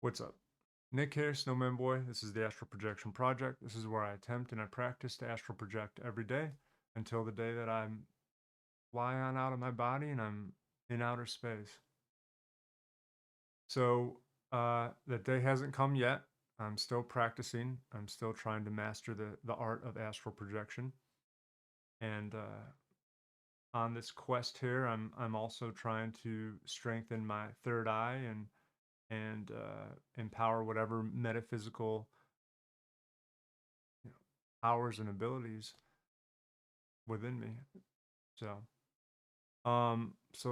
What's up? Nick here, snowmanboy. This is the Astral Projection Project. This is where I attempt and I practice to astral project every day until the day that I'm fly on out of my body and I'm in outer space. So that day hasn't come yet. I'm still practicing. I'm still trying to master the art of astral projection. And on this quest here, I'm also trying to strengthen my third eye and empower whatever metaphysical powers and abilities within me. So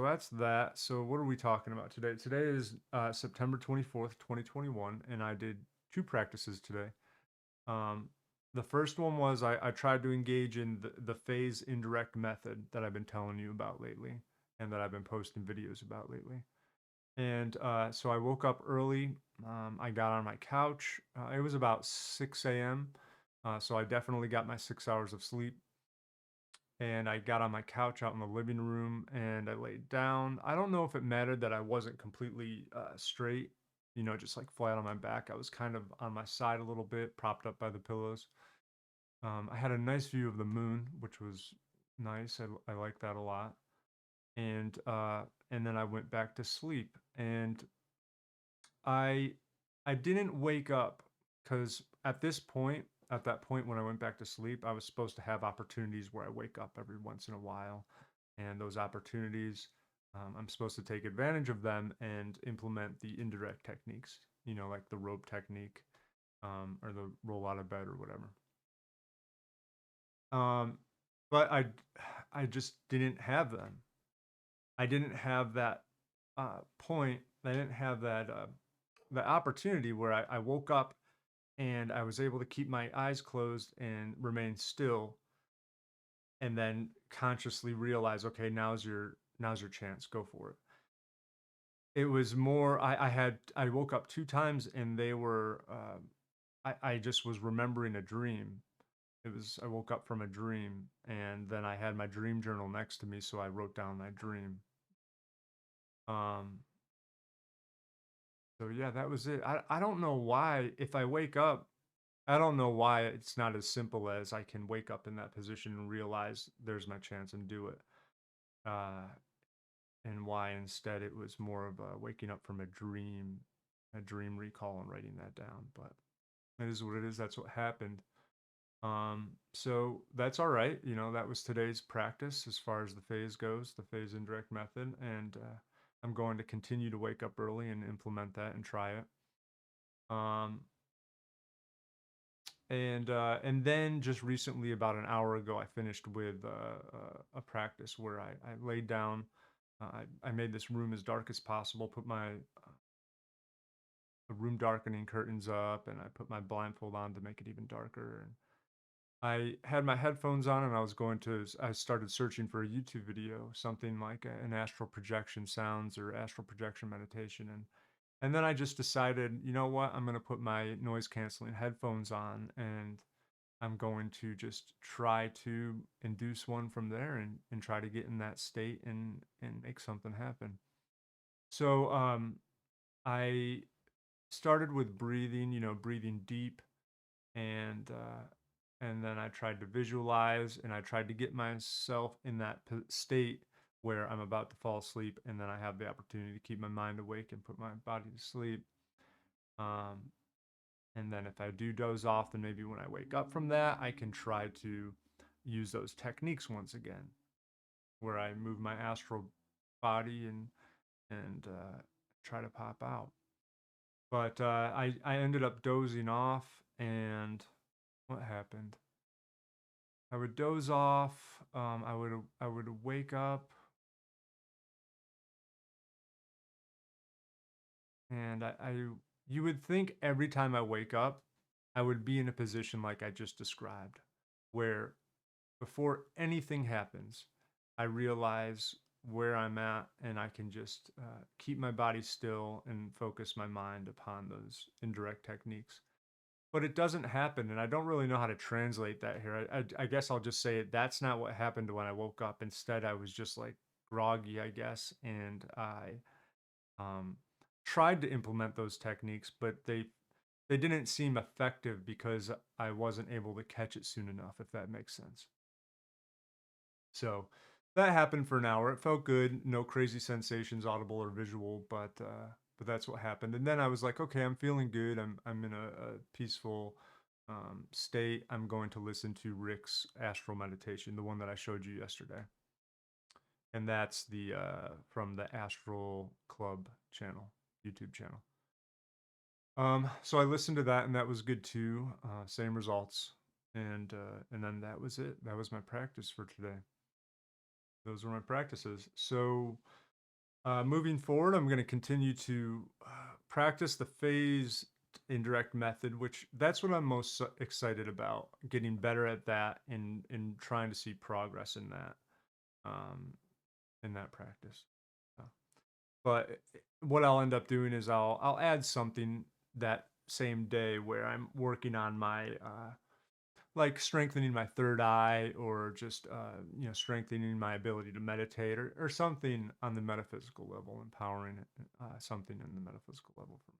that's that. So what are we talking about today? Today is September 24th, 2021, and I did two practices today. Um, the first one was I tried to engage in the phase indirect method that I've been telling you about lately and that I've been posting videos about lately. And so I woke up early. I got on my couch. It was about 6 a.m. So I definitely got my 6 hours of sleep. And I got on my couch out in the living room and I laid down. I don't know if it mattered that I wasn't completely straight, just like flat on my back. I was kind of on my side a little bit, propped up by the pillows. I had a nice view of the moon, which was nice. I like that a lot. And then I went back to sleep. And I I didn't wake up because at that point when I went back to sleep, I was supposed to have opportunities where I wake up every once in a while, and those opportunities, I'm supposed to take advantage of them and implement the indirect techniques, like the rope technique, or the roll out of bed or whatever. Um, but I just didn't have them. I didn't have that point. I didn't have that the opportunity where I woke up and I was able to keep my eyes closed and remain still and then consciously realize, okay, now's your chance, go for it. It was more I woke up two times and they were I just was remembering a dream. I woke up from a dream and then I had my dream journal next to me, so I wrote down my dream. Um so yeah, that was it. I don't know why if I wake up I don't know why it's not as simple as I can wake up in that position and realize there's my chance and do it. Uh, and why instead it was more of a waking up from a dream recall and writing that down. But it is what it is. That's what happened. So that's all right. That was today's practice as far as the phase goes, the phase indirect method. And I'm going to continue to wake up early and implement that and try it. Um, and then just recently, about an hour ago, I finished with a practice where I laid down. I made this room as dark as possible, put my room darkening curtains up, and I put my blindfold on to make it even darker. And I had my headphones on, and I started searching for a YouTube video, something like an astral projection sounds or astral projection meditation, and then I just decided, you know what, I'm gonna put my noise canceling headphones on and I'm going to just try to induce one from there and try to get in that state and make something happen. So I started with breathing, breathing deep, and and then I tried to visualize and I tried to get myself in that state where I'm about to fall asleep, and then I have the opportunity to keep my mind awake and put my body to sleep. Um, And then if I do doze off, then maybe when I wake up from that, I can try to use those techniques once again, where I move my astral body and try to pop out. But I ended up dozing off, and what happened? I would doze off. I would wake up, and you would think every time I wake up, I would be in a position like I just described, where before anything happens, I realize where I'm at and I can just keep my body still and focus my mind upon those indirect techniques. But it doesn't happen, and I don't really know how to translate that here. I guess I'll just say it. That's not what happened when I woke up. Instead, I was just like groggy, I guess, and um, tried to implement those techniques, but they didn't seem effective because I wasn't able to catch it soon enough, if that makes sense. So that happened for an hour. It felt good, no crazy sensations, audible or visual, but that's what happened. And then I was like, okay, I'm feeling good. I'm in a peaceful state. I'm going to listen to Rick's astral meditation, the one that I showed you yesterday, and that's the from the Astral Club channel, YouTube channel. So I listened to that, and that was good too. Same results, and then that was it. That was my practice for today. Those were my practices. So moving forward, I'm going to continue to practice the phase indirect method, which that's what I'm most excited about. Getting better at that and trying to see progress um, in that practice. So, but what I'll end up doing is I'll add something that same day where I'm working on my like strengthening my third eye or just strengthening my ability to meditate or something on the metaphysical level, empowering something in the metaphysical level for me.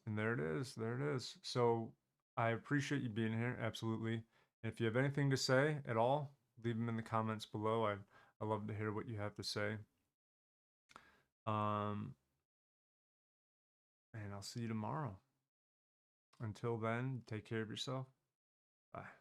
And there it is. So I appreciate you being here, absolutely. And if you have anything to say at all, leave them in the comments below. I love to hear what you have to say. um and I'll see you tomorrow. Until then, take care of yourself. Bye.